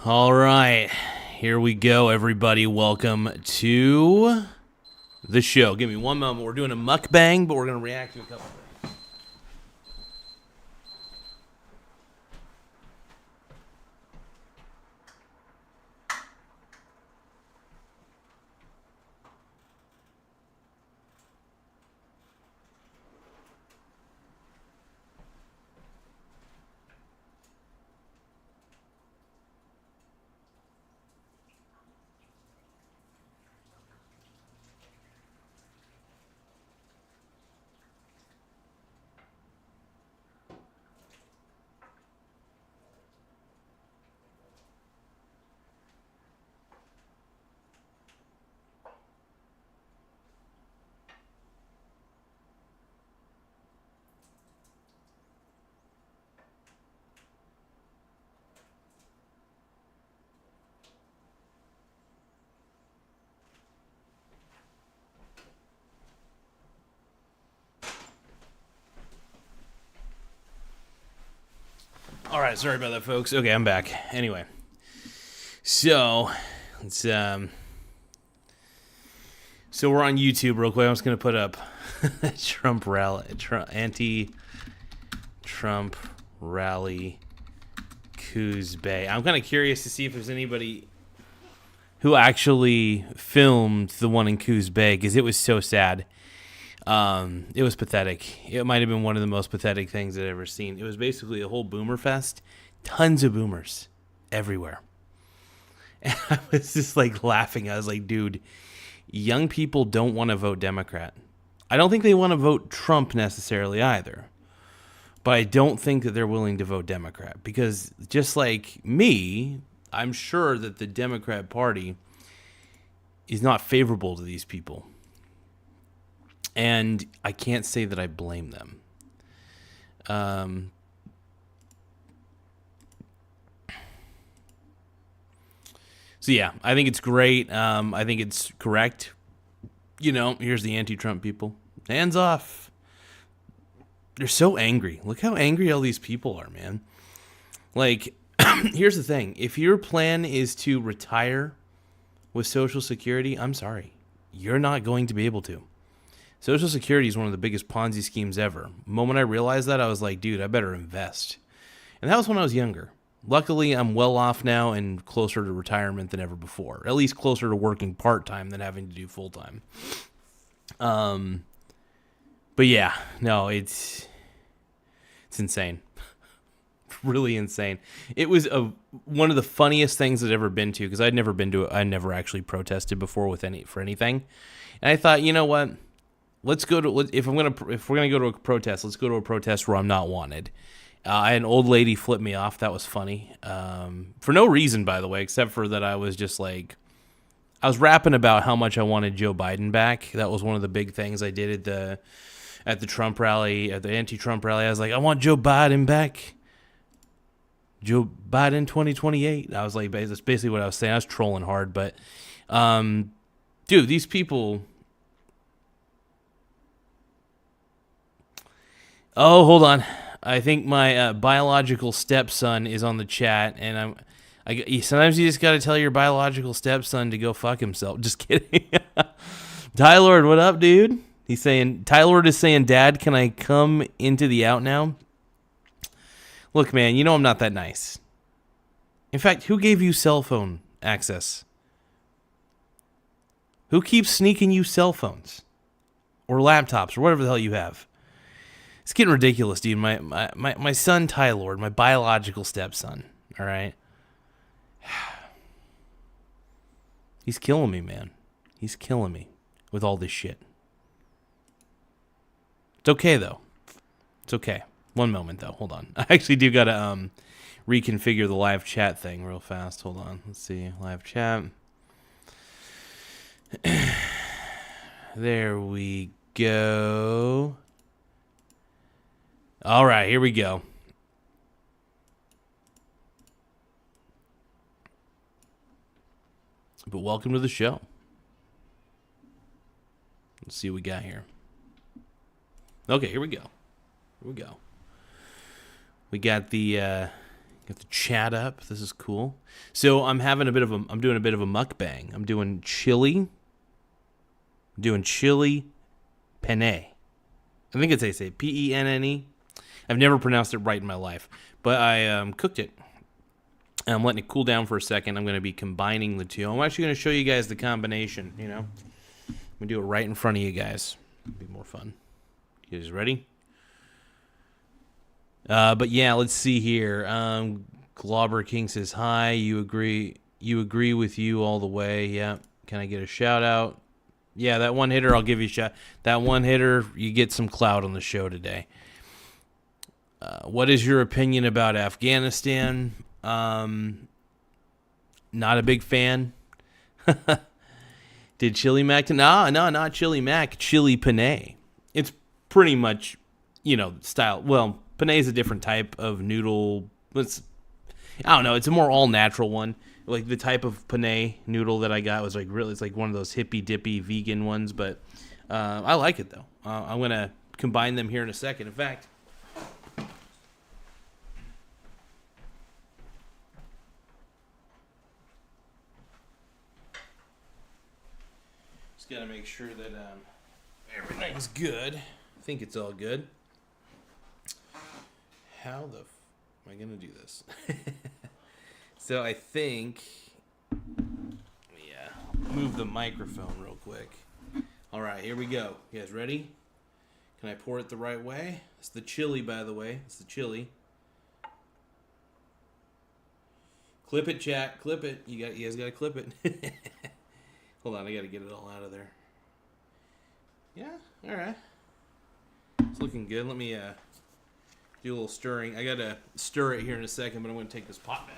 All right, here we go, everybody. Welcome to the show. Give me one moment. We're doing a mukbang, but we're going to react to a couple things. All right, sorry about that, folks. Okay, I'm back. Anyway, so let's so we're on YouTube real quick. I'm just gonna put up Trump rally, anti-Trump rally, Coos Bay. I'm kind of curious to see if there's anybody who actually filmed the one in Coos Bay because it was so sad. It was pathetic. It might have been one of the most pathetic things I've ever seen. It was basically a whole boomer fest. Tons of boomers everywhere. And I was just like laughing. I was like, dude, young people don't want to vote Democrat. I don't think they want to vote Trump necessarily either. But I don't think that they're willing to vote Democrat. Because just like me, I'm sure that the Democrat Party is not favorable to these people. And I can't say that I blame them. So yeah, I think it's great. I think it's correct. You know, here's the anti-Trump people. Hands off. They're so angry. Look how angry all these people are, man. Like, here's the thing. If your plan is to retire with Social Security, I'm sorry. You're not going to be able to. Social Security is one of the biggest Ponzi schemes ever. The moment I realized that, I was like, dude, I better invest. And that was when I was younger. Luckily, I'm well off now and closer to retirement than ever before. At least closer to working part-time than having to do full-time. But yeah, no, it's insane. Really insane. It was one of the funniest things I'd ever been to because I'd never been to it. I never actually protested before for anything. And I thought, you know what? Let's go to if we're gonna go to a protest, let's go to a protest where I'm not wanted. I had an old lady flip me off. That was funny, for no reason, by the way, except for that I was just like, I was rapping about how much I wanted Joe Biden back. That was one of the big things I did at the Trump rally, at the anti-Trump rally. I was like, I want Joe Biden back. Joe Biden 2028. I was like, that's basically what I was saying. I was trolling hard, but dude, these people. Oh, hold on. I think my biological stepson is on the chat, and sometimes you just got to tell your biological stepson to go fuck himself. Just kidding. Tylord, what up, dude? Tylord is saying, Dad, can I come into the out now? Look, man, you know I'm not that nice. In fact, who gave you cell phone access? Who keeps sneaking you cell phones? Or laptops, or whatever the hell you have? It's getting ridiculous, dude. My son, Tylord, my biological stepson, all right? He's killing me, man. He's killing me with all this shit. It's okay, though. It's okay. One moment, though. Hold on. I actually do got to reconfigure the live chat thing real fast. Hold on. Let's see. Live chat. There we go. All right, here we go. But welcome to the show. Let's see what we got here. Okay, here we go. We got the Got the chat up. This is cool. So I'm doing a bit of a mukbang. I'm doing chili penne. I think it's how you say it, Penne. I've never pronounced it right in my life, but I cooked it. And I'm letting it cool down for a second. I'm going to be combining the two. I'm actually going to show you guys the combination, I'm going to do it right in front of you guys. It'll be more fun. You guys ready? But yeah, let's see here. Globber King says hi. You agree with you all the way. Yeah. Can I get a shout out? Yeah, that one hitter, I'll give you a shout. That one hitter, you get some clout on the show today. What is your opinion about Afghanistan? Not a big fan. Did Chili Mac? No, not Chili Mac. Chili Penne. It's pretty much, style. Well, penne is a different type of noodle. I don't know. It's a more all-natural one. Like the type of penne noodle that I got was like really, it's like one of those hippy-dippy vegan ones. But I like it, though. I'm going to combine them here in a second. In fact, just got to make sure that everything's good. I think it's all good. How the am I going to do this? So I think, move the microphone real quick. All right, here we go. You guys ready? Can I pour it the right way? It's the chili, by the way. It's the chili. Clip it, chat. Clip it. You guys got to clip it. Hold on, I got to get it all out of there. Yeah, all right. It's looking good. Let me do a little stirring. I got to stir it here in a second, but I'm going to take this pot back.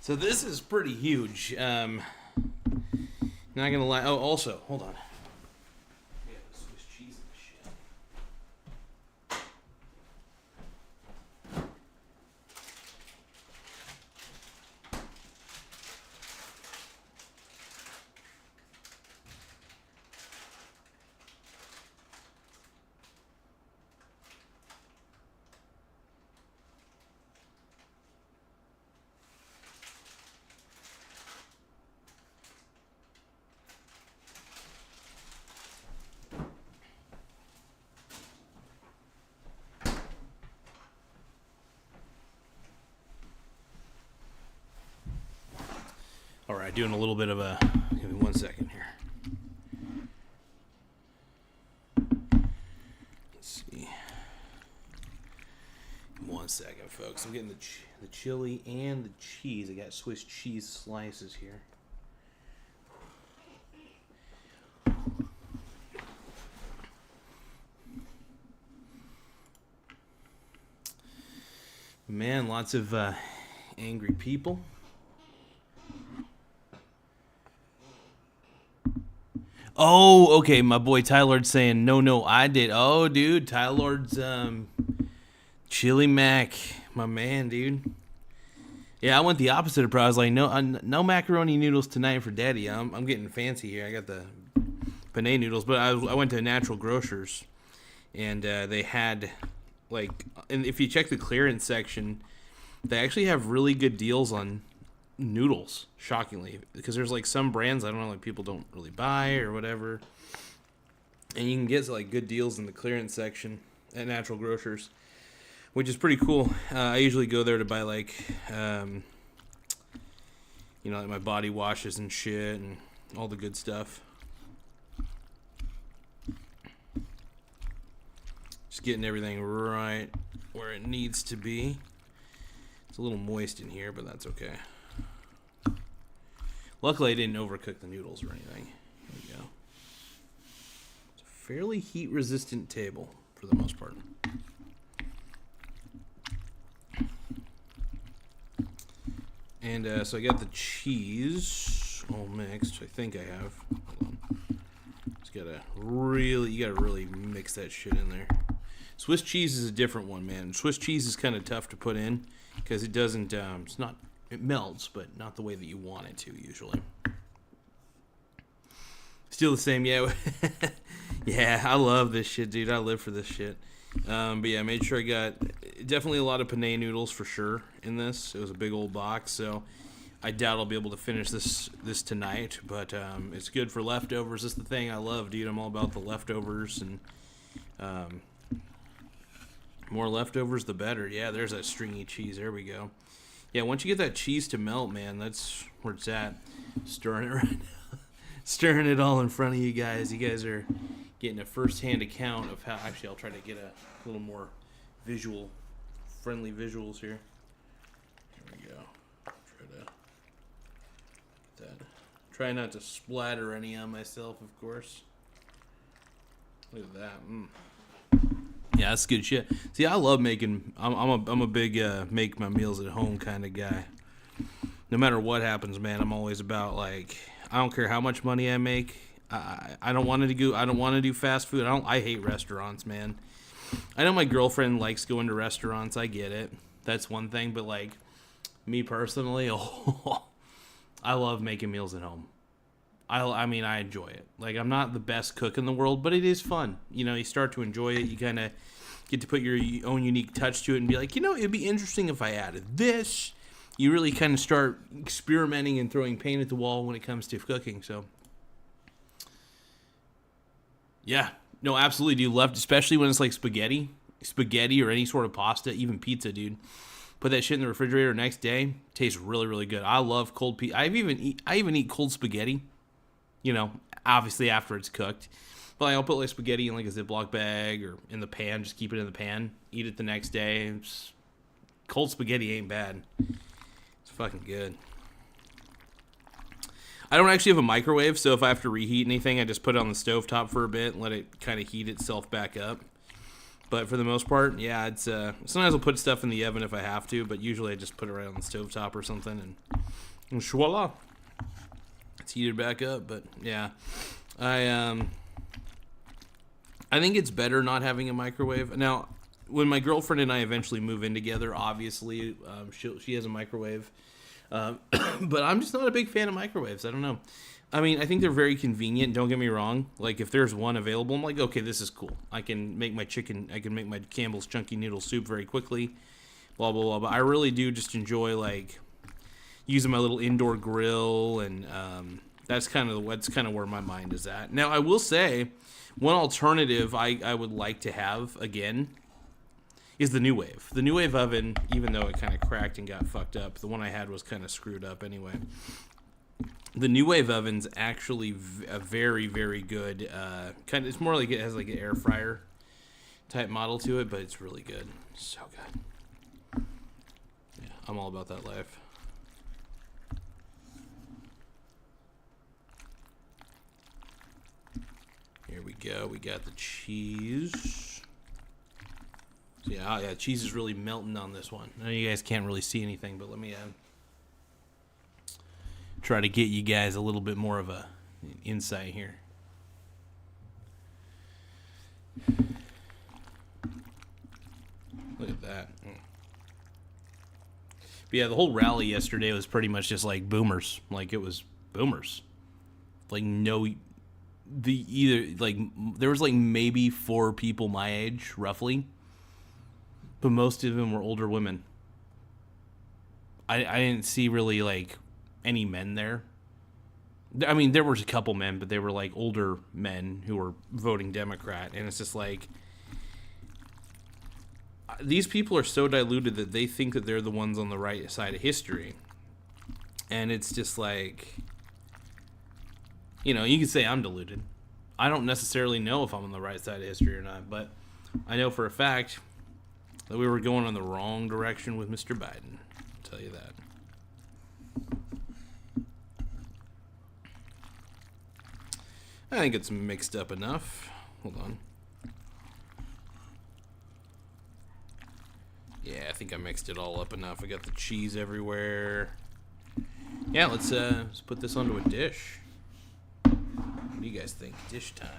So this is pretty huge. Not gonna lie. Oh, also, hold on. We have the Swiss cheese and shit. All right, doing a little bit of a. Give me 1 second here. Let's see. 1 second, folks. I'm getting the chili and the cheese. I got Swiss cheese slices here. Man, lots of angry people. Oh, okay. My boy Tylord's saying, no, I did. Oh, dude, Tylord's Chili Mac, my man, dude. Yeah, I went the opposite approach. I was like, no macaroni noodles tonight for Daddy. I'm getting fancy here. I got the penne noodles, but I went to Natural Grocers, and they had and if you check the clearance section, they actually have really good deals on noodles, shockingly, because there's some brands I don't know, people don't really buy or whatever, and you can get good deals in the clearance section at Natural Grocers, which is pretty cool. I usually go there to buy my body washes and shit and all the good stuff. Just getting everything right where it needs to be. It's a little moist in here, but that's okay. Luckily, I didn't overcook the noodles or anything. There we go. It's a fairly heat-resistant table for the most part. And so I got the cheese all mixed. I think I have. Hold on. Just gotta really, you gotta really mix that shit in there. Swiss cheese is a different one, man. Swiss cheese is kind of tough to put in because it doesn't. It's not. It melts, but not the way that you want it to usually. Still the same, yeah. Yeah, I love this shit, dude. I live for this shit. But yeah, I made sure I got definitely a lot of penne noodles for sure in this. It was a big old box, so I doubt I'll be able to finish this tonight. But it's good for leftovers. That's the thing I love, dude. I'm all about the leftovers, and more leftovers, the better. Yeah, there's that stringy cheese. There we go. Yeah, once you get that cheese to melt, man, that's where it's at. Stirring it right now. Stirring it all in front of you guys. You guys are getting a first-hand account of how... Actually, I'll try to get a little more friendly visuals here. Here we go. Try to get that. Try not to splatter any on myself, of course. Look at that. Yeah, that's good shit. See, I love making... I'm a big make my meals at home kind of guy. No matter what happens, man, I'm always about, like... I don't care how much money I make. I don't want to do fast food. I hate restaurants, man. I know my girlfriend likes going to restaurants. I get it. That's one thing. But like me personally, I love making meals at home. I mean, I enjoy it. Like, I'm not the best cook in the world, but it is fun. You know, you start to enjoy it. You kind of get to put your own unique touch to it and be like, you know, it'd be interesting if I added this. You really kind of start experimenting and throwing paint at the wall when it comes to cooking. So, yeah. No, absolutely, dude. Love, especially when it's like spaghetti or any sort of pasta, even pizza, dude. Put that shit in the refrigerator next day. Tastes really, really good. I love cold pizza. I even eat cold spaghetti. You know, obviously after it's cooked. But I'll put like spaghetti in like a Ziploc bag or in the pan. Just keep it in the pan. Eat it the next day. Cold spaghetti ain't bad. It's fucking good. I don't actually have a microwave, so if I have to reheat anything, I just put it on the stovetop for a bit and let it kind of heat itself back up. But for the most part, yeah, it's sometimes I'll put stuff in the oven if I have to, but usually I just put it right on the stovetop or something, and voila, it's heated back up. But yeah, I think it's better not having a microwave. Now, when my girlfriend and I eventually move in together, obviously she has a microwave. But I'm just not a big fan of microwaves. I don't know. I mean, I think they're very convenient. Don't get me wrong. Like, if there's one available, I'm like, okay, this is cool. I can make my Campbell's Chunky Noodle Soup very quickly. Blah, blah, blah. But I really do just enjoy, like, using my little indoor grill. And that's kind of where my mind is at. Now, I will say, one alternative I would like to have, again, is the New Wave. The New Wave oven, even though it kind of cracked and got fucked up, the one I had was kind of screwed up anyway. The New Wave oven's actually a very, very good, it's more like it has like an air fryer type model to it, but it's really good. So good. Yeah, I'm all about that life. Here we go. We got the cheese. Yeah, cheese is really melting on this one. I know you guys can't really see anything, but let me try to get you guys a little bit more of a insight here. Look at that. But yeah, the whole rally yesterday was pretty much just like boomers. Like, it was boomers. Like, there was like maybe 4 people my age, roughly. But most of them were older women. I didn't see really, like, any men there. I mean, there was a couple men, but they were, like, older men who were voting Democrat. And it's just like, these people are so diluted that they think that they're the ones on the right side of history. And it's just like, you know, you can say I'm deluded. I don't necessarily know if I'm on the right side of history or not, but I know for a fact that we were going in the wrong direction with Mr. Biden. I'll tell you that. I think it's mixed up enough. Hold on. Yeah, I think I mixed it all up enough. I got the cheese everywhere. Yeah, let's put this onto a dish. What do you guys think? Dish time.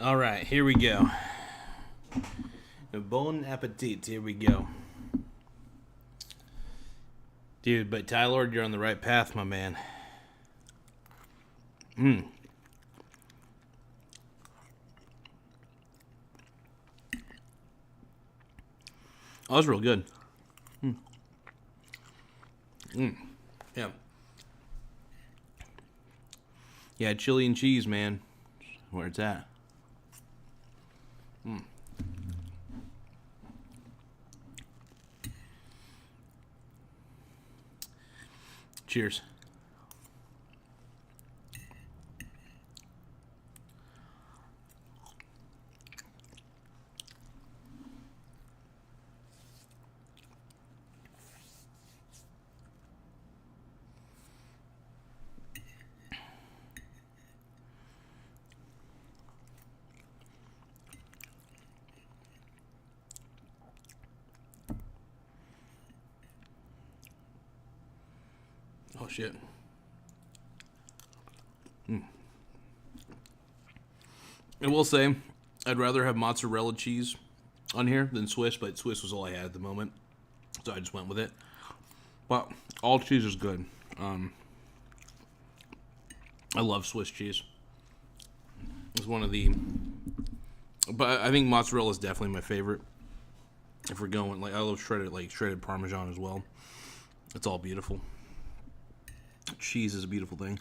All right, here we go. Bon appetit. Here we go. Dude, but Tylord, you're on the right path, my man. Oh, that was real good. Yeah. Yeah, chili and cheese, man. Where it's at. Cheers. Oh, shit. I will say, I'd rather have mozzarella cheese on here than Swiss, but Swiss was all I had at the moment, so I just went with it. But all cheese is good. I love Swiss cheese. It's one of the... But I think mozzarella is definitely my favorite. If we're going, I love shredded Parmesan as well. It's all beautiful. Cheese is a beautiful thing.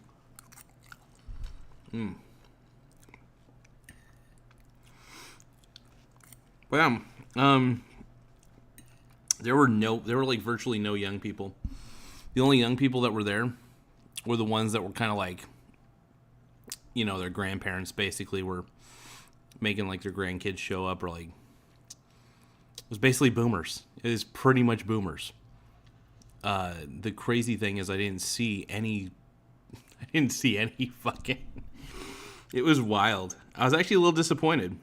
But yeah, there were like virtually no young people. The only young people that were there were the ones that were kind of like, you know, their grandparents basically were making like their grandkids show up, or like, it was basically boomers. It is pretty much boomers. The crazy thing is I didn't see any fucking, it was wild. I was actually a little disappointed.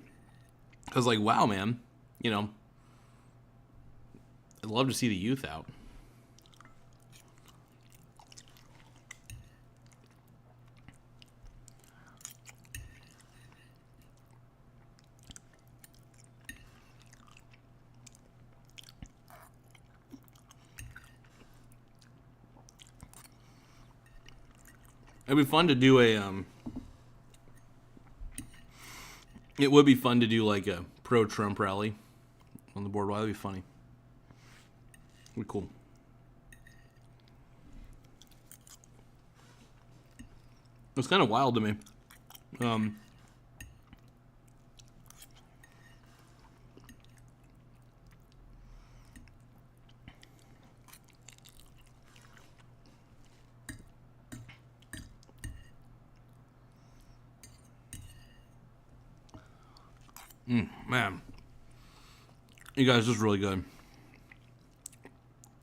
I was like, wow, man, you know, I'd love to see the youth out. It'd be fun to do a It would be fun to do like a pro-Trump rally on the boardwalk. That'd be funny. Be cool. It's kind of wild to me. Man, you guys, this is really good.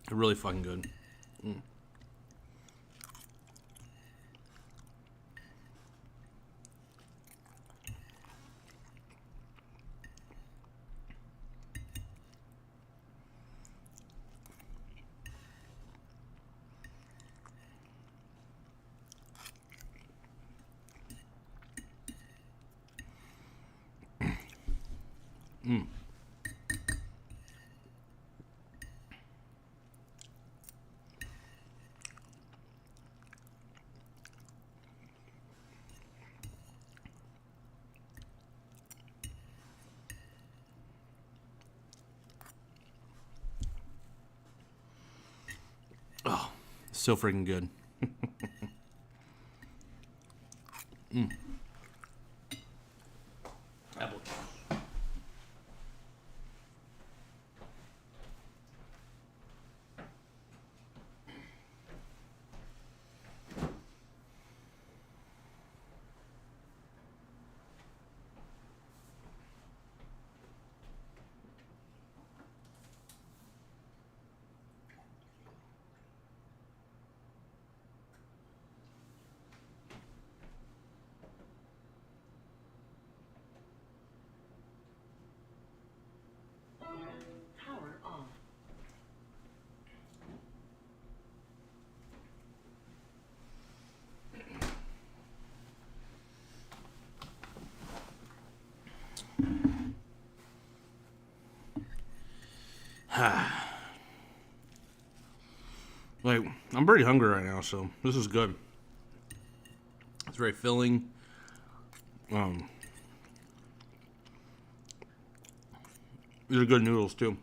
Really fucking good. Oh, so freaking good. Apple. Power off. Like, I'm pretty hungry right now, so this is good. It's very filling. These are good noodles too.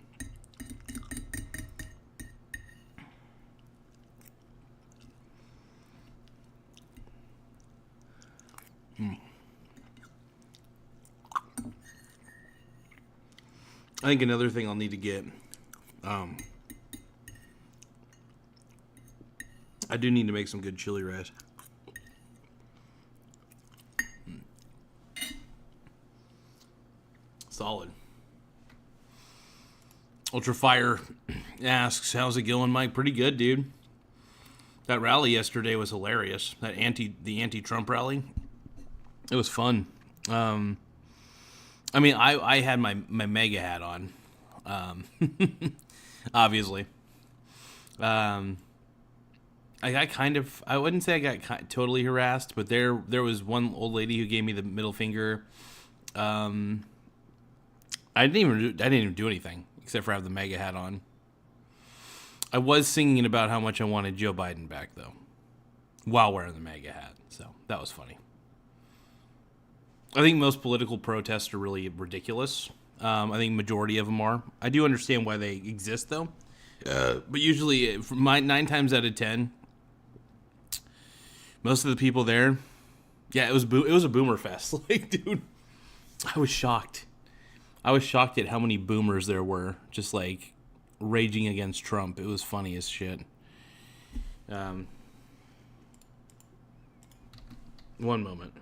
I think another thing I'll need to get, I do need to make some good chili rice. Solid. Ultrafire asks, how's it going, Mike? Pretty good, dude. That rally yesterday was hilarious. The anti-Trump rally. It was fun. I mean, I had my mega hat on, obviously. I wouldn't say I got totally harassed, but there was one old lady who gave me the middle finger. I didn't even do anything except for have the mega hat on. I was singing about how much I wanted Joe Biden back though, while wearing the mega hat. So that was funny. I think most political protests are really ridiculous. I think majority of them are. I do understand why they exist, though. But usually, 9 times out of 10, most of the people there, yeah, it was a boomer fest. Like, dude, I was shocked. I was shocked at how many boomers there were, just like raging against Trump. It was funny as shit. One moment.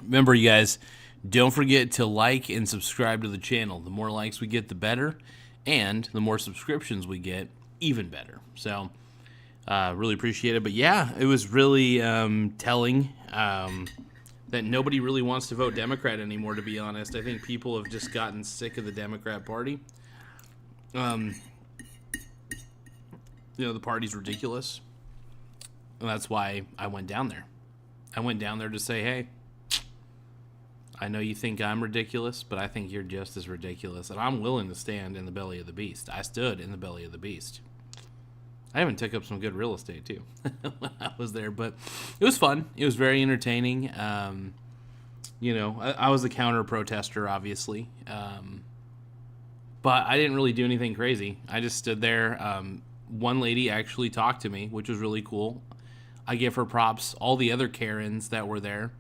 Remember, you guys, don't forget to like and subscribe to the channel. The more likes we get, the better. And the more subscriptions we get, even better. So, really appreciate it. But yeah, it was really telling that nobody really wants to vote Democrat anymore, to be honest. I think people have just gotten sick of the Democrat Party. You know, the party's ridiculous. And that's why I went down there. I went down there to say, hey, I know you think I'm ridiculous, but I think you're just as ridiculous. And I'm willing to stand in the belly of the beast. I stood in the belly of the beast. I even took up some good real estate, too, when I was there. But it was fun. It was very entertaining. You know, I was a counter-protester, obviously. But I didn't really do anything crazy. I just stood there. One lady actually talked to me, which was really cool. I give her props. All the other Karens that were there.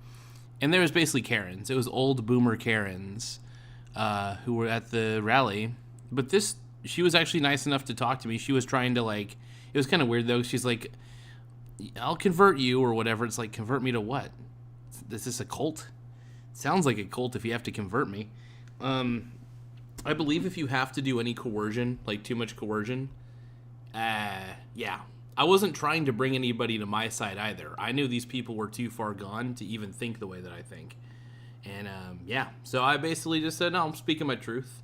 And there was basically Karens. It was old boomer Karens who were at the rally. But she was actually nice enough to talk to me. She was trying to, like, it was kind of weird, though. She's like, I'll convert you or whatever. It's like, convert me to what? Is this a cult? Sounds like a cult if you have to convert me. I believe if you have to do any coercion, like too much coercion, yeah. I wasn't trying to bring anybody to my side either. I knew these people were too far gone to even think the way that I think. And, yeah. So I basically just said, no, I'm speaking my truth.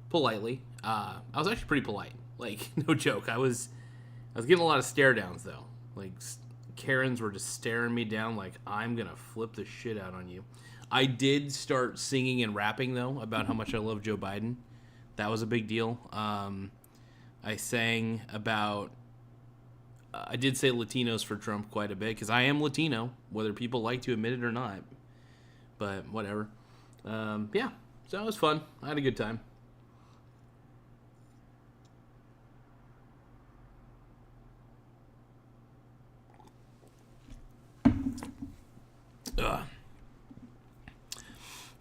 Politely. I was actually pretty polite. Like, no joke. I was getting a lot of stare downs, though. Like, Karens were just staring me down like, I'm gonna flip the shit out on you. I did start singing and rapping, though, about how much I love Joe Biden. That was a big deal. I sang about... I did say Latinos for Trump quite a bit, because I am Latino, whether people like to admit it or not. But, whatever. Yeah, so it was fun. I had a good time.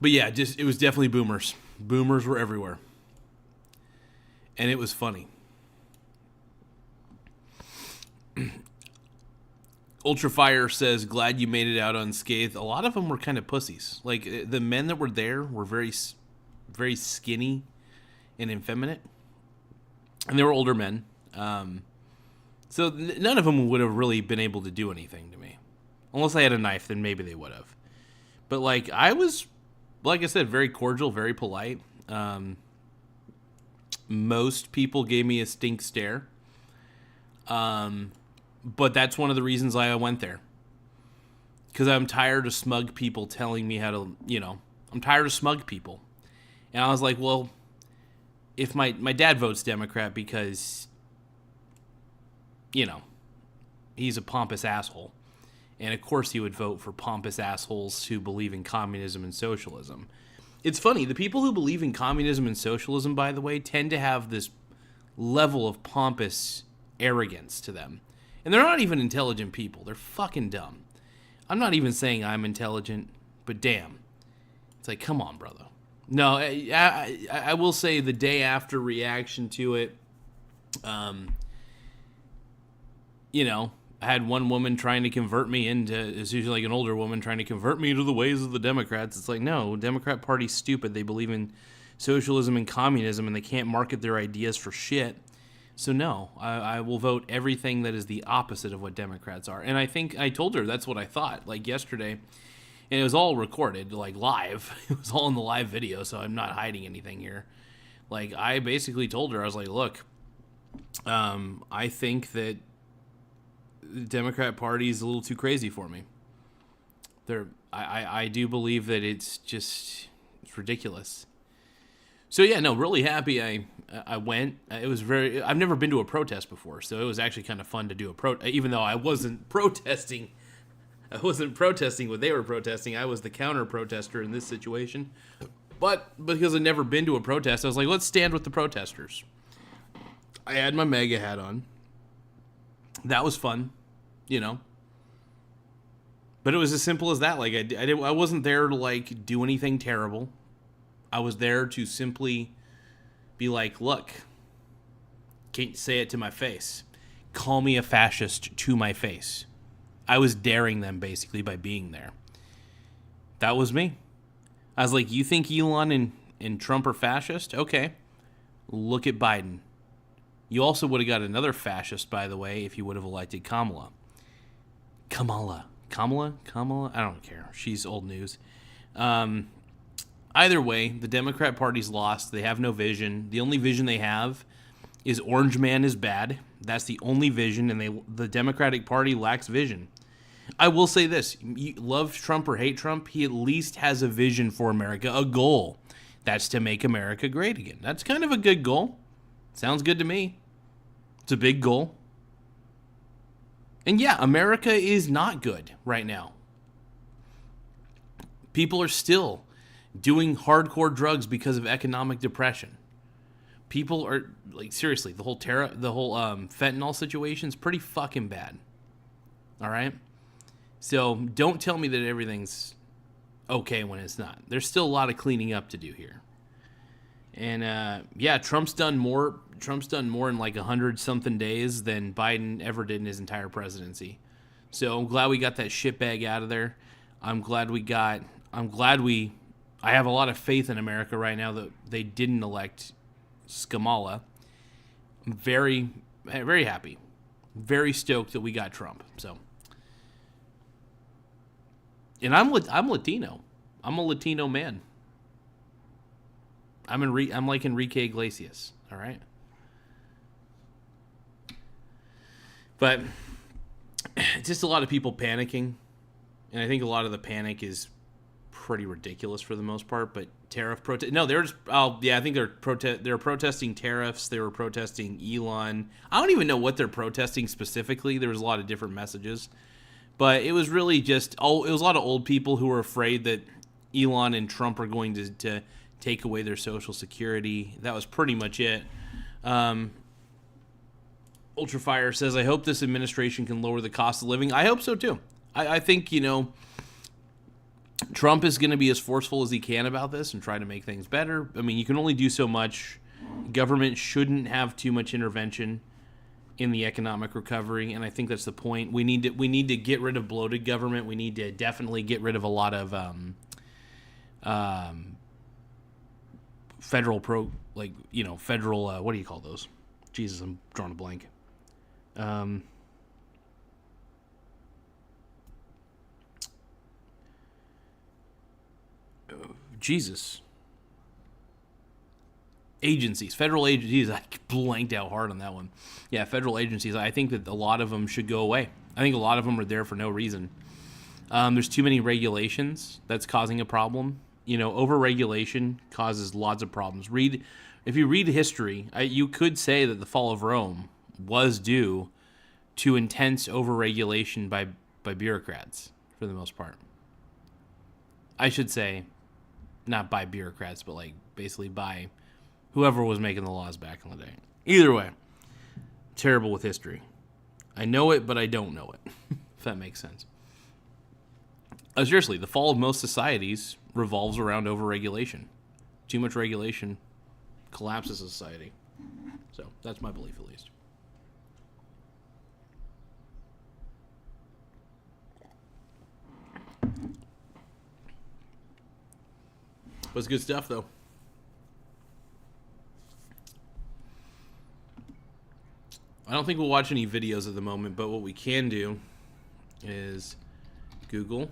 But yeah, it was definitely boomers. Boomers were everywhere. And it was funny. Ultrafire says, glad you made it out unscathed. A lot of them were kind of pussies. Like, the men that were there were very, very skinny and effeminate. And they were older men. So none of them would have really been able to do anything to me. Unless I had a knife, then maybe they would have. But, like, I was, like I said, very cordial, very polite. Most people gave me a stink stare. But that's one of the reasons I went there. Because I'm tired of smug people telling me how to, I'm tired of smug people. And I was like, well, if my dad votes Democrat because, he's a pompous asshole. And of course he would vote for pompous assholes who believe in communism and socialism. It's funny, the people who believe in communism and socialism, by the way, tend to have this level of pompous arrogance to them. And they're not even intelligent people. They're fucking dumb. I'm not even saying I'm intelligent, but damn. It's like, come on, brother. No, I will say the day after reaction to it, I had one woman trying to convert me into, it's usually like an older woman trying to convert me to the ways of the Democrats. It's like, no, Democrat Party's stupid. They believe in socialism and communism, and they can't market their ideas for shit. So no, I will vote everything that is the opposite of what Democrats are. And I think I told her that's what I thought, like yesterday. And it was all recorded, like live. It was all in the live video, so I'm not hiding anything here. Like, I basically told her, I was like, look, I think that the Democrat Party is a little too crazy for me. I do believe that it's ridiculous. So yeah, no, really happy I went. It was I've never been to a protest before, so it was actually kind of fun to do even though I wasn't protesting. I wasn't protesting what they were protesting. I was the counter protester in this situation. But because I'd never been to a protest, I was like, let's stand with the protesters. I had my MAGA hat on. That was fun, But it was as simple as that. Like, I wasn't there to, like, do anything terrible. I was there to simply be like, look, can't say it to my face. Call me a fascist to my face. I was daring them, basically, by being there. That was me. I was like, you think Elon and Trump are fascist? Okay. Look at Biden. You also would have got another fascist, by the way, if you would have elected Kamala. Kamala? I don't care. She's old news. Either way, the Democrat Party's lost. They have no vision. The only vision they have is Orange Man is bad. That's the only vision, and the Democratic Party lacks vision. I will say this. You love Trump or hate Trump, he at least has a vision for America, a goal. That's to make America great again. That's kind of a good goal. Sounds good to me. It's a big goal. And yeah, America is not good right now. People are still doing hardcore drugs because of economic depression. People are, like, seriously, the whole fentanyl situation is pretty fucking bad. All right? So don't tell me that everything's okay when it's not. There's still a lot of cleaning up to do here. And yeah, Trump's done more in like 100-something days than Biden ever did in his entire presidency. So I'm glad we got that shitbag out of there. I have a lot of faith in America right now that they didn't elect Skamala. I'm very, very happy. Very stoked that we got Trump. So, and I'm Latino. I'm a Latino man. I'm like Enrique Iglesias. All right. But just a lot of people panicking, and I think a lot of the panic is pretty ridiculous for the most part. But tariff protest? No, they're just. Oh yeah, I think they're protesting tariffs. They were protesting Elon. I don't even know what they're protesting specifically. There was a lot of different messages, but it was really just. Oh, it was a lot of old people who were afraid that Elon and Trump are going to take away their Social Security. That was pretty much it. Ultrafire says, I hope this administration can lower the cost of living. I hope so, too. I think, Trump is going to be as forceful as he can about this and try to make things better. I mean, you can only do so much. Government shouldn't have too much intervention in the economic recovery, and I think that's the point. We need to get rid of bloated government. We need to definitely get rid of a lot of federal what do you call those? Jesus, I'm drawing a blank. Jesus. Agencies, federal agencies. I blanked out hard on that one. Yeah, federal agencies. I think that a lot of them should go away. I think a lot of them are there for no reason. There's too many regulations that's causing a problem. Over-regulation causes lots of problems. If you read history, you could say that the fall of Rome was due to intense over-regulation by bureaucrats, for the most part. I should say, not by bureaucrats, but basically by whoever was making the laws back in the day. Either way, terrible with history. I know it, but I don't know it, if that makes sense. Seriously, the fall of most societies revolves around over-regulation. Too much regulation collapses a society. So that's my belief, at least. Was good stuff, though. I don't think we'll watch any videos at the moment, but what we can do is Google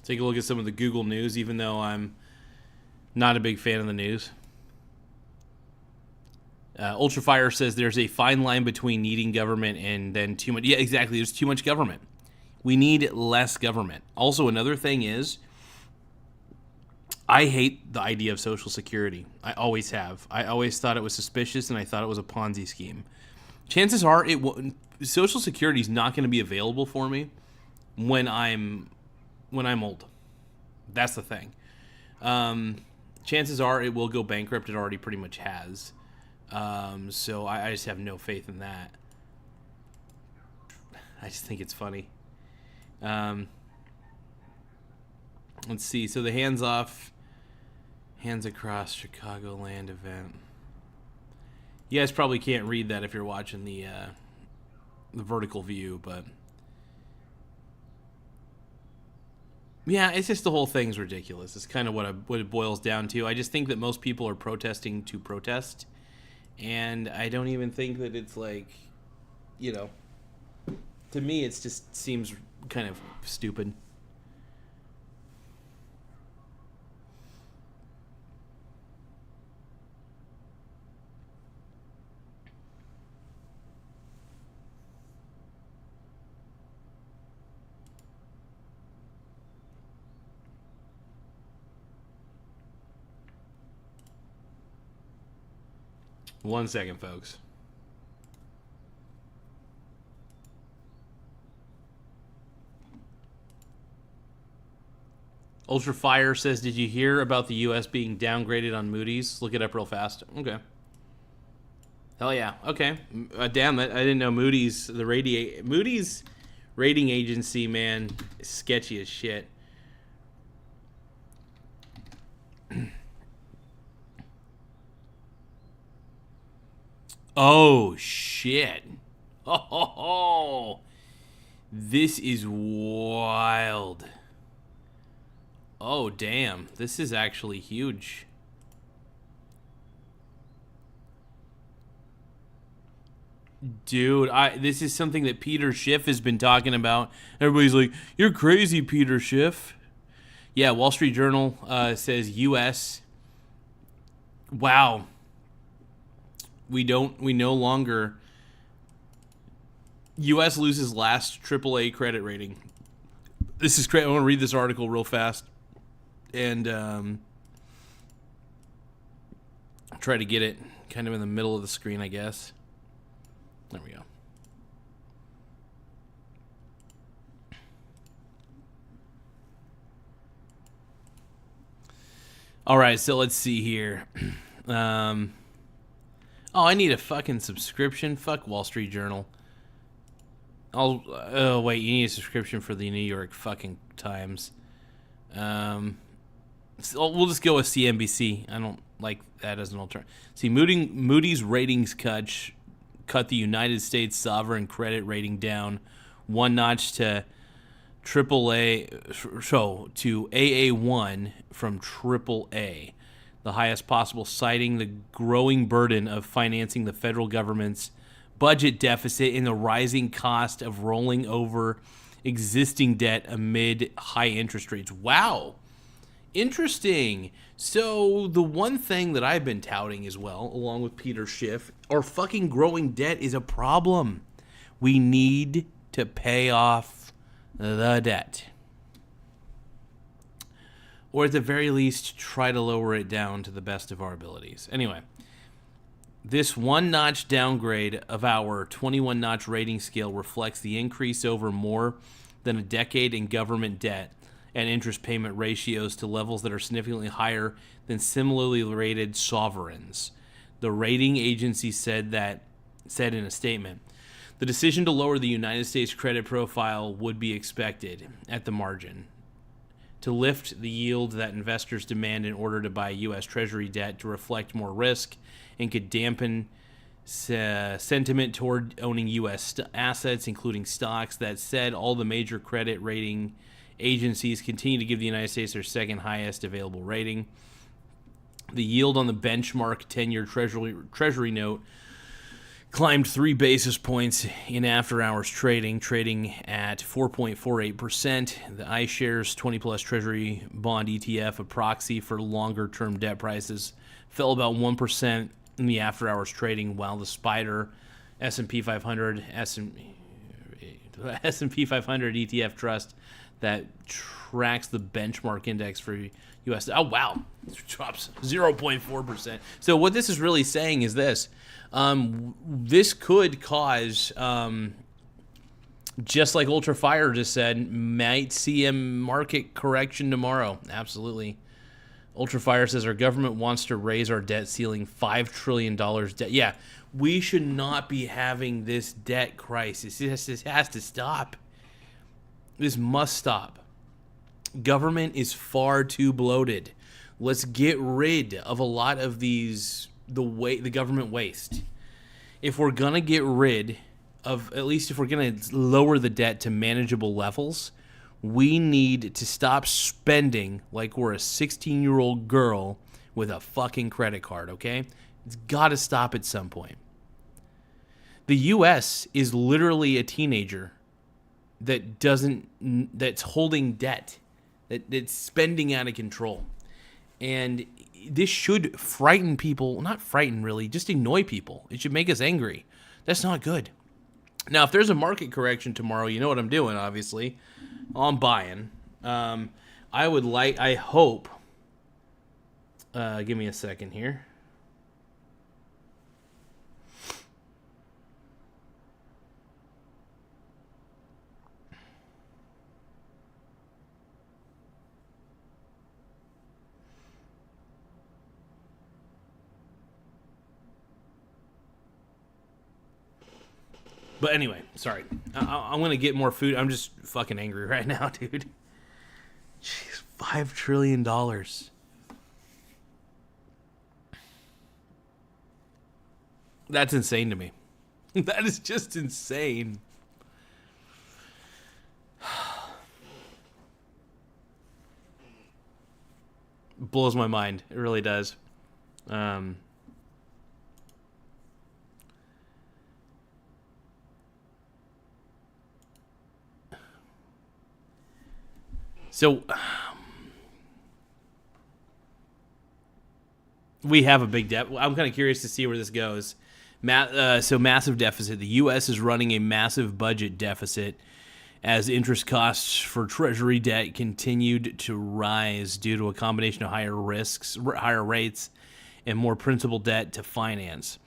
take a look at some of the Google news, even though I'm not a big fan of the news. Ultrafire says there's a fine line between needing government and then too much. Yeah, exactly. There's too much government. We need less government. Also, another thing is, I hate the idea of Social Security. I always have. I always thought it was suspicious, and I thought it was a Ponzi scheme. Chances are, Social Security is not going to be available for me when I'm old. That's the thing. Chances are it will go bankrupt. It already pretty much has. So I just have no faith in that. I just think it's funny. Let's see. So the hands across Chicagoland event. You guys probably can't read that if you're watching the vertical view, but yeah, it's just the whole thing's ridiculous. It's kind of what it boils down to. I just think that most people are protesting to protest, and I don't even think that it's you know, to me, it just seems kind of stupid. One second, folks. Ultra Fire says, did you hear about the U.S. being downgraded on Moody's? Look it up real fast. Okay. Hell yeah. Okay. Damn it. I didn't know Moody's, Moody's rating agency, man, is sketchy as shit. Oh, shit. Oh, this is wild. Oh, damn. This is actually huge. Dude, this is something that Peter Schiff has been talking about. Everybody's like, you're crazy, Peter Schiff. Yeah, Wall Street Journal says U.S. Wow. We no longer. U.S. loses last AAA credit rating. This is great. I want to read this article real fast. And try to get it kind of in the middle of the screen, I guess. There we go. All right, so let's see here. Oh, I need a fucking subscription. Fuck Wall Street Journal. Oh, wait, you need a subscription for the New York fucking Times. So we'll just go with CNBC. I don't like that as an alternative. See, Moody's ratings cut the United States sovereign credit rating down one notch to AAA, so to AA1 from AAA. The highest possible, citing the growing burden of financing the federal government's budget deficit and the rising cost of rolling over existing debt amid high interest rates. Wow. Interesting. So the one thing that I've been touting as well, along with Peter Schiff, our fucking growing debt is a problem. We need to pay off the debt. Or at the very least, try to lower it down to the best of our abilities. Anyway, this one-notch downgrade of our 21-notch rating scale reflects the increase over more than a decade in government debt and interest payment ratios to levels that are significantly higher than similarly rated sovereigns. The rating agency said in a statement, the decision to lower the United States credit profile would be expected at the margin to lift the yield that investors demand in order to buy U.S. Treasury debt to reflect more risk and could dampen sentiment toward owning U.S. assets, including stocks. That said, all the major credit rating agencies continue to give the United States their second highest available rating. The yield on the benchmark 10-year Treasury note climbed 3 basis points in after-hours trading at 4.48%. The iShares 20-plus Treasury bond ETF, a proxy for longer-term debt prices, fell about 1% in the after-hours trading, while the SPDR S&P 500 ETF trust that tracks the benchmark index for U.S. Oh, wow. It drops 0.4%. So what this is really saying is this. This could cause, just like Ultra Fire just said, might see a market correction tomorrow. Absolutely. Ultra Fire says our government wants to raise our debt ceiling $5 trillion debt. Yeah, we should not be having this debt crisis. This has to stop. This must stop. Government is far too bloated. Let's get rid of a lot of the government waste. If we're going to get rid of, at least if we're going to lower the debt to manageable levels, we need to stop spending like we're a 16-year-old girl with a fucking credit card, okay? It's got to stop at some point. The U.S. is literally a teenager that's holding debt, that's spending out of control. And this should frighten people, not frighten really, just annoy people. It should make us angry. That's not good. Now, if there's a market correction tomorrow, you know what I'm doing, obviously. I'm buying. I hope, give me a second here. But anyway, sorry. I'm going to get more food. I'm just fucking angry right now, dude. Jeez, $5 trillion. That's insane to me. That is just insane. Blows my mind. It really does. So we have a big debt. I'm kind of curious to see where this goes. So massive deficit. The U.S. is running a massive budget deficit as interest costs for Treasury debt continued to rise due to a combination of higher rates, and more principal debt to finance.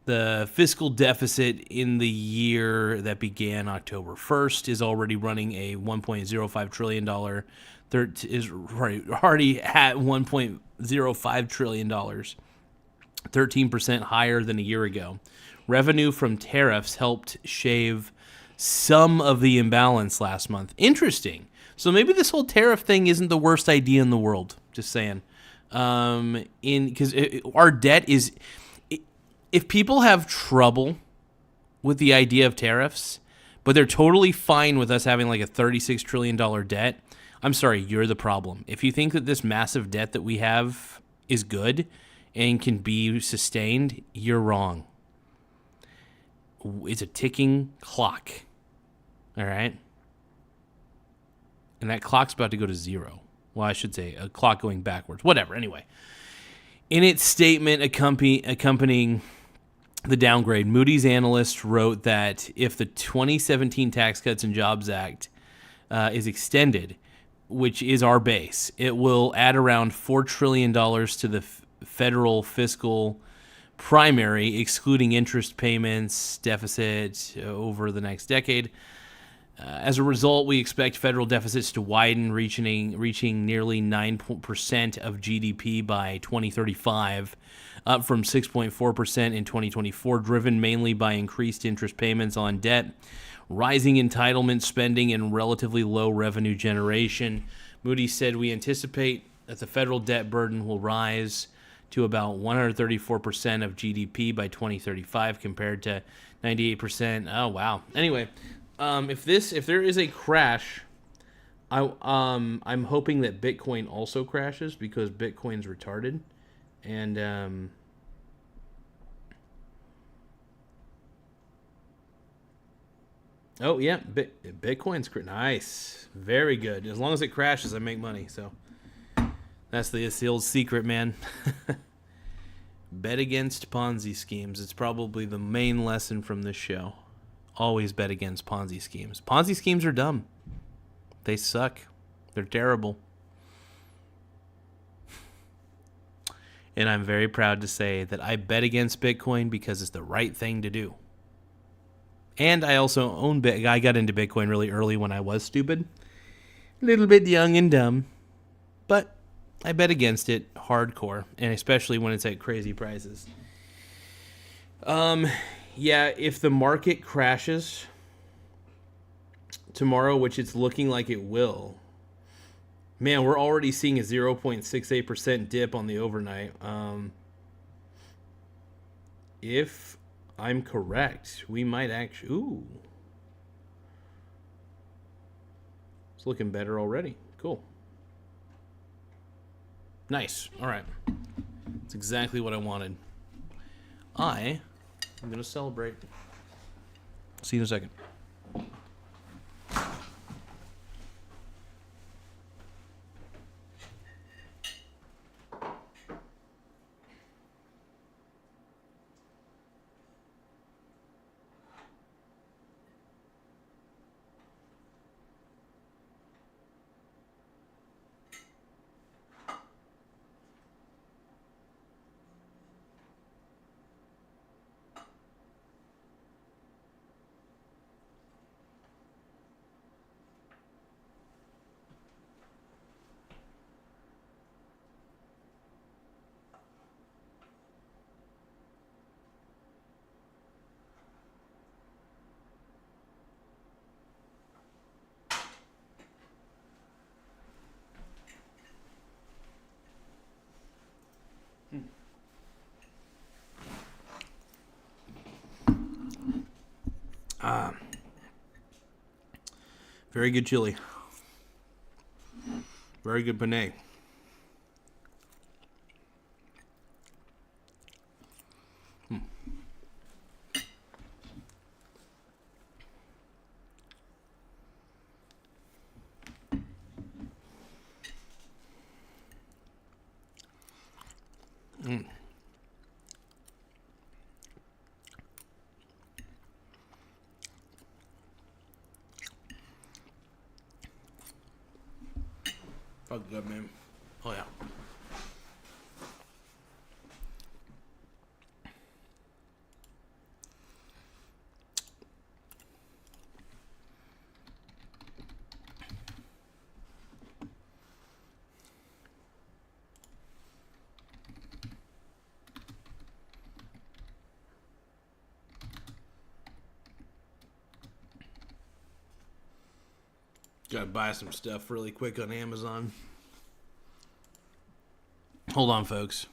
The fiscal deficit in the year that began October 1st is already running a $1.05 trillion. Is already at $1.05 trillion, 13% higher than a year ago. Revenue from tariffs helped shave some of the imbalance last month. Interesting. So maybe this whole tariff thing isn't the worst idea in the world. Just saying. Because our debt is... If people have trouble with the idea of tariffs, but they're totally fine with us having like a $36 trillion debt, I'm sorry, you're the problem. If you think that this massive debt that we have is good and can be sustained, you're wrong. It's a ticking clock. All right? And that clock's about to go to zero. Well, I should say a clock going backwards. Whatever, anyway. In its statement accompanying the downgrade, Moody's analyst wrote that if the 2017 Tax Cuts and Jobs Act is extended, which is our base, it will add around $4 trillion to the federal fiscal primary, excluding interest payments, deficit over the next decade. As a result, we expect federal deficits to widen, reaching nearly 9% of GDP by 2035, up from 6.4% in 2024, driven mainly by increased interest payments on debt, rising entitlement spending, and relatively low revenue generation. Moody's said we anticipate that the federal debt burden will rise to about 134% of GDP by 2035 compared to 98%. Oh, wow. Anyway, if there is a crash, I'm hoping that Bitcoin also crashes because Bitcoin's retarded. And oh yeah, Bitcoin's nice, very good. As long as it crashes, I make money. So that's the old secret, man. Bet against Ponzi schemes. It's probably the main lesson from this show. Always bet against Ponzi schemes. Ponzi schemes are dumb. They suck. They're terrible. And I'm very proud to say that I bet against Bitcoin because it's the right thing to do. And I also own Bitcoin. I got into Bitcoin really early when I was stupid. A little bit young and dumb. But I bet against it hardcore. And especially when it's at crazy prices. Yeah, if the market crashes tomorrow, which it's looking like it will, man, we're already seeing a 0.68% dip on the overnight. If I'm correct, we might actually... Ooh. It's looking better already. Cool. Nice. All right. That's exactly what I wanted. I'm going to celebrate. See you in a second. Very good chili. Very good penne. Fuck good, man. Oh, yeah. Gotta buy some stuff really quick on Amazon. Hold on, folks.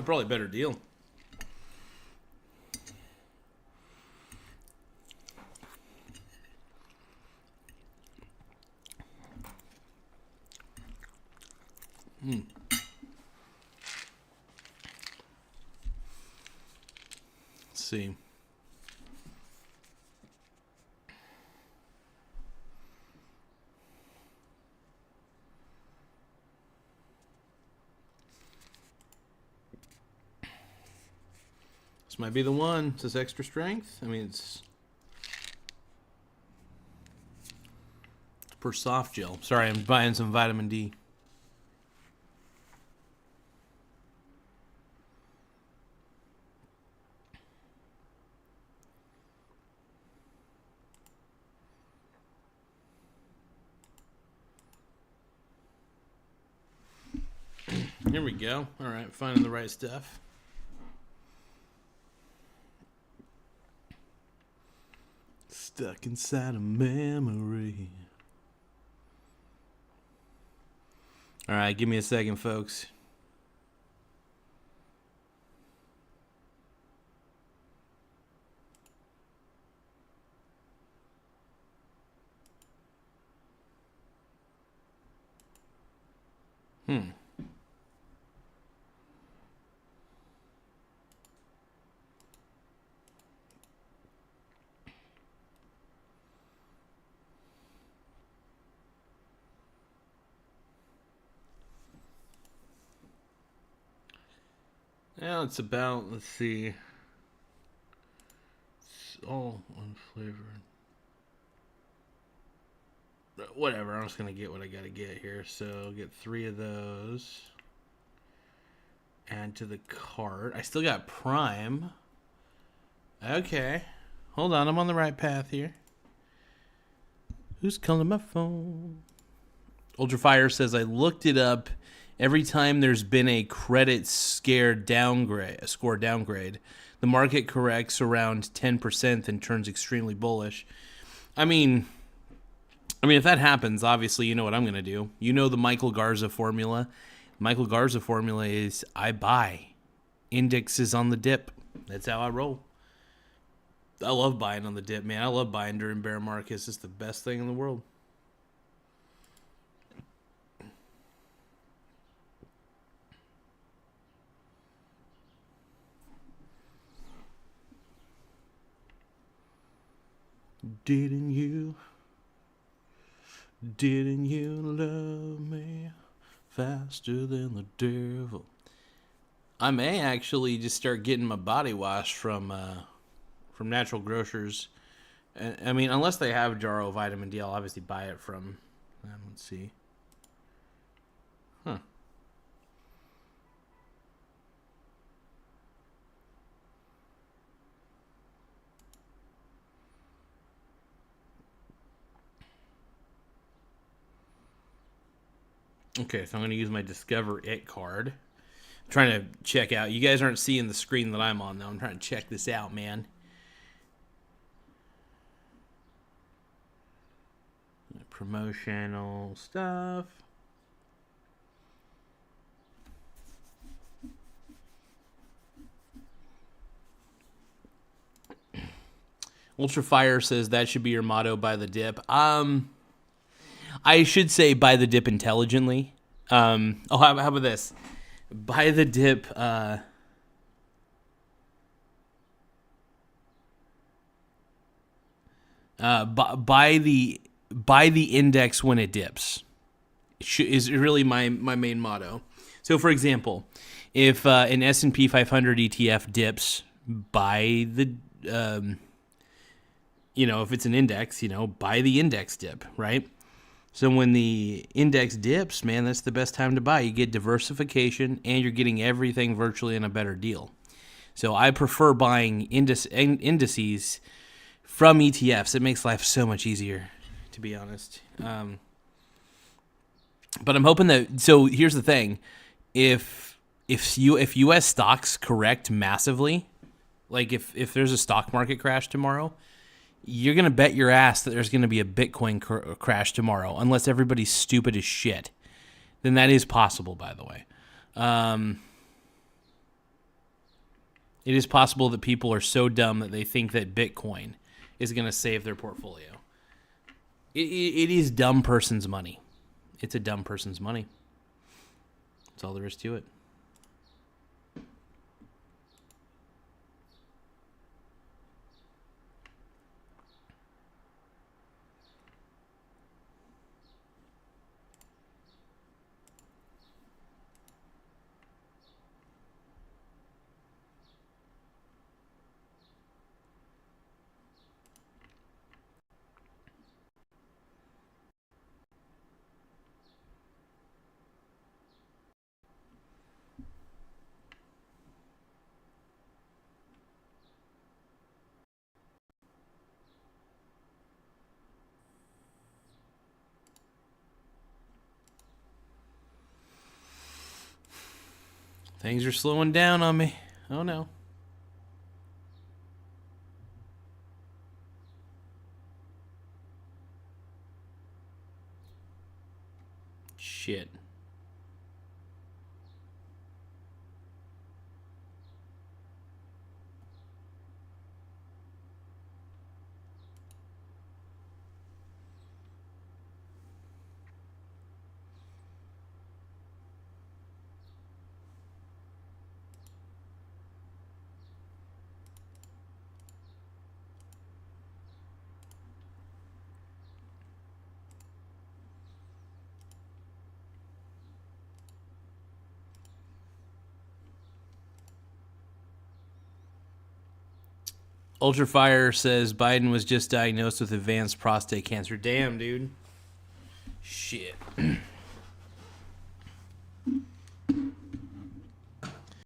Probably a better deal. Let's see. This might be the one. It says extra strength. I mean, it's per soft gel. Sorry, I'm buying some vitamin D. Here we go. All right, finding the right stuff. Stuck inside a memory. All right, give me a second, folks. Now it's about, let's see, it's all unflavored. Whatever, I'm just going to get what I got to get here. So get 3 of those. Add to the cart. I still got Prime. Okay. Hold on, I'm on the right path here. Who's calling my phone? Ultrafire says, I looked it up. Every time there's been a credit score downgrade, the the market corrects around 10%, then turns extremely bullish. I mean, if that happens, obviously you know what I'm going to do. You know the Michael Garza formula. Michael Garza formula is I buy indexes on the dip. That's how I roll. I love buying on the dip, man. I love buying during bear markets. It's the best thing in the world. Didn't you love me faster than the devil? I may actually just start getting my body washed from Natural Grocers. I mean, unless they have Jarro Vitamin D, I'll obviously buy it from them. Let's see. Huh. Okay, so I'm going to use my Discover It card. I'm trying to check out. You guys aren't seeing the screen that I'm on, though. I'm trying to check this out, man. Promotional stuff. Ultrafire says that should be your motto, buy the dip. I should say buy the dip intelligently. How about this? Buy the dip. Buy the index when it dips. Is really my main motto. So, for example, if an S&P 500 ETF dips, buy the if it's an index, buy the index dip, right? So when the index dips, man, that's the best time to buy. You get diversification, and you're getting everything virtually in a better deal. So I prefer buying indices from ETFs. It makes life so much easier, to be honest. But I'm hoping that. So here's the thing: if U.S. stocks correct massively, like if there's a stock market crash tomorrow, you're going to bet your ass that there's going to be a Bitcoin crash tomorrow, unless everybody's stupid as shit. Then that is possible, by the way. It is possible that people are so dumb that they think that Bitcoin is going to save their portfolio. It is dumb person's money. It's a dumb person's money. That's all there is to it. Things are slowing down on me. Oh no. Shit. Ultrafire says Biden was just diagnosed with advanced prostate cancer. Damn, dude. Shit.